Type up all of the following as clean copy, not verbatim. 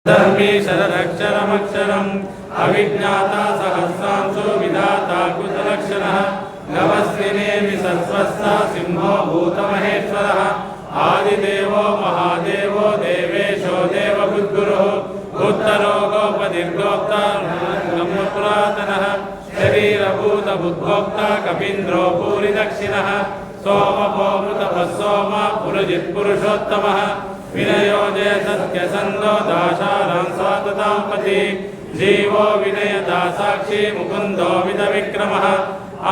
धर्मी शरदक्षरमक्षरम् अविज्ञाता सहस्रांशो विधाता कुतलक्षणः नवस्विनेमि सत्स्वस्ता सिंहो भूतमहेश्वरः आदिदेवो महादेवो देवेशो देवबुद्गुरुः उत्तरो गोपतिर्गोप्ता ब्रह्मपुरातनः शरीरभूतबुद्गोप्ता कपीन्द्रो भूरिदक्षिणः सोमभोमृतपः सोमा पुरुजित्पुरुषोत्तमः विनयो जय सत्यसंदो दाशारां स्वाततां पति जीवो विनयदा साक्षी मुकुंदो विदविक्रमः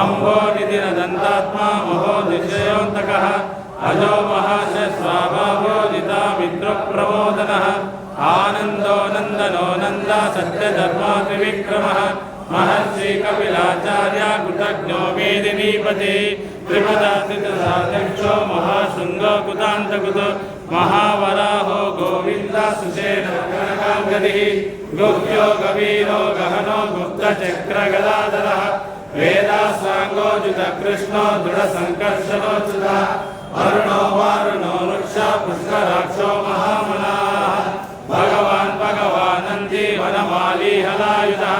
अम्बो निधिनदन्तात्मा महो निश्चयोऽन्तकः अजो महाशस्वाभावो जिता मित्रप्रमोदनः आनन्दो नन्दनो नन्दा सत्यधर्मा त्रिविक्रमः महर्षि कपिलाचार्य कृतज्ञो मेदिनीपति त्रिपदातीर्थाध्यक्षो महाशृंगो कुतान्तकुतो महावराहो गोविंद सुसेन कनकांगदिः गुह्यो गवीरो गहनो गुप्तचक्रगदाधरः वेदासांगो जुतकृष्णो दृढसङ्कर्षणोच्युतः अरुणो वारुणो वृक्षा पुष्कराक्षो महामनाः भगवानन्दी वनमाली हलायुधः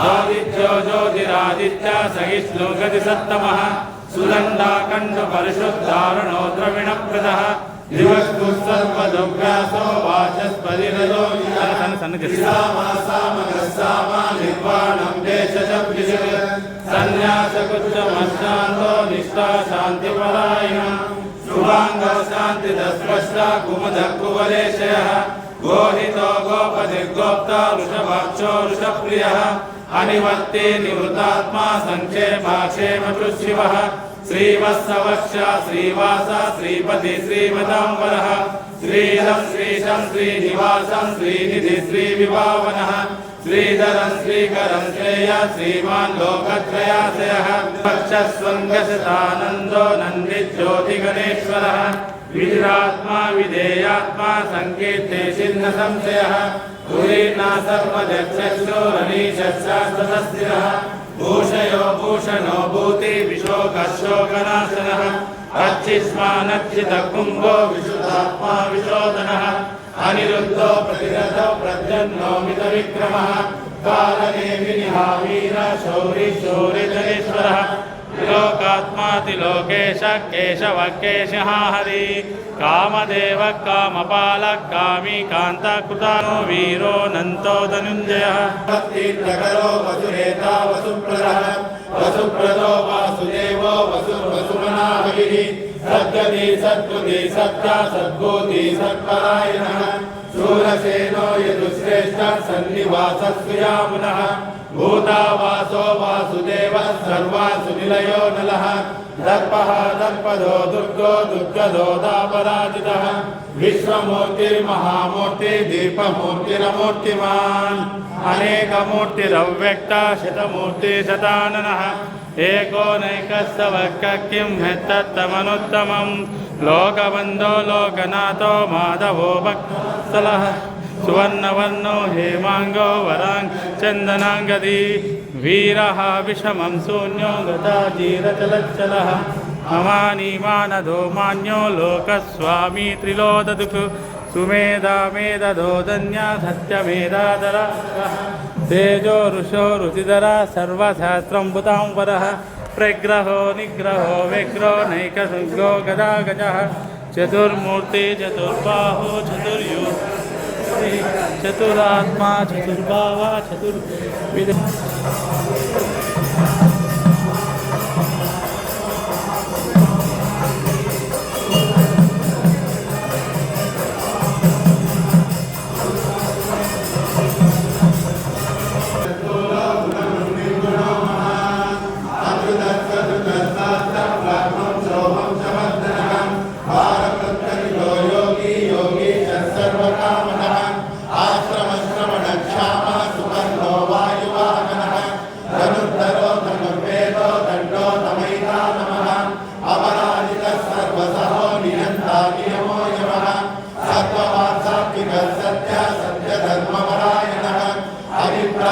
आदित्यो ज्योतिरादित्य सहिष्णु गतिसत्तमः सुदण्डाकण्ड परिशुद्धारुणो द्रविणप्रदः दिवस्तु सर्वदुर्व्यासो वाचस्पतिरजो सामगस्सामा निर्वाणं देशशब्दिषत् सन्न्यासकुच्चमश्रान्तो निष्ठा शान्तिपरायणः शुभाङ्गो शान्तिदस्पष्टा कुमुदः कुवलेशयः गोहितो गोपतिर्गोप्ता वृषभाक्षो वृषप्रियः अनिवर्ति निवृतात्मा संक्षेमाक्षेमकृशिवः श्रीवत्सवक्षा श्रीवास श्रीपति श्रीमदाम्बरः श्रीधं श्रीशं श्रीनिवासं श्रीनिधि श्रीविभावनः श्रीधरं श्रीकरं श्रेय श्रीमान् लोकत्रयाश्रयः पक्षस्वङ्गशतानन्दो नन्दिज्योतिगणेश्वरः विधिरात्मा विधेयात्मा संकीर्ते छिन्न संशयः पुरीर्णा सर्वजक्षुरनीशशास्त्रस्थिरः भूषयो भूषणो भूति विशोकशोकनाशनः अच्छिष्मानच्चितकुम्भो विशुद्धात्मा विशोधनः अनिरुद्धो प्रतिरथो प्रद्युम्नो मितविक्रमः कालनेमिनिहा वीर शौरी शौर्यजनेश्वरः लोकात्मातिलोकेश केशव केशः हरि कामदेव कामपाल कामी कांता कृतानो वीरो नंतो धनुंजयः भक्तिप्रकरो वसुरेता वसुप्रदः वसुप्रदो वासुदेवो वसुमना हरिः सद्गति सद्बुद्धि सत्ता सद्बुद्धि सत्परायणः शूरसेनो यदुश्रेष्ठ सन्निवासस्यामुनः भूतावासो वासुदेवः सर्वासुनिलयो नलः दर्पः दर्पदो दुर्गो दुर्गदो दापराजितः विश्वमूर्तिर्महामूर्ति दीपमूर्तिरमूर्तिमान् अनेकमूर्तिरव्यक्ता शतमूर्ति शताननः एको नैकस्तवक्क किं तत्तमनुत्तमं लोकबन्धो लोकनाथो माधवो भक्तस्थलः सुवर्णवर्णो हेमांगो वरांग चंदनांगदी वीरः विषमं शून्यो गताजीरचलच्चलः अमानी मानदो मान्यो लोकस्वामी त्रिलोददुः सुमेधा मेधदो धन्या सत्यमेधाधरः तेजो ऋषो रुचिधरा सर्वशास्त्रं बुतांवरः प्रग्रहो निग्रहो व्यग्रो नैकशृङ्गो गदा गजः चतुर्मूर्ति चतुर्बाहो चतुर्युः चतुरात्मा चतुर्भावा चतुर्विध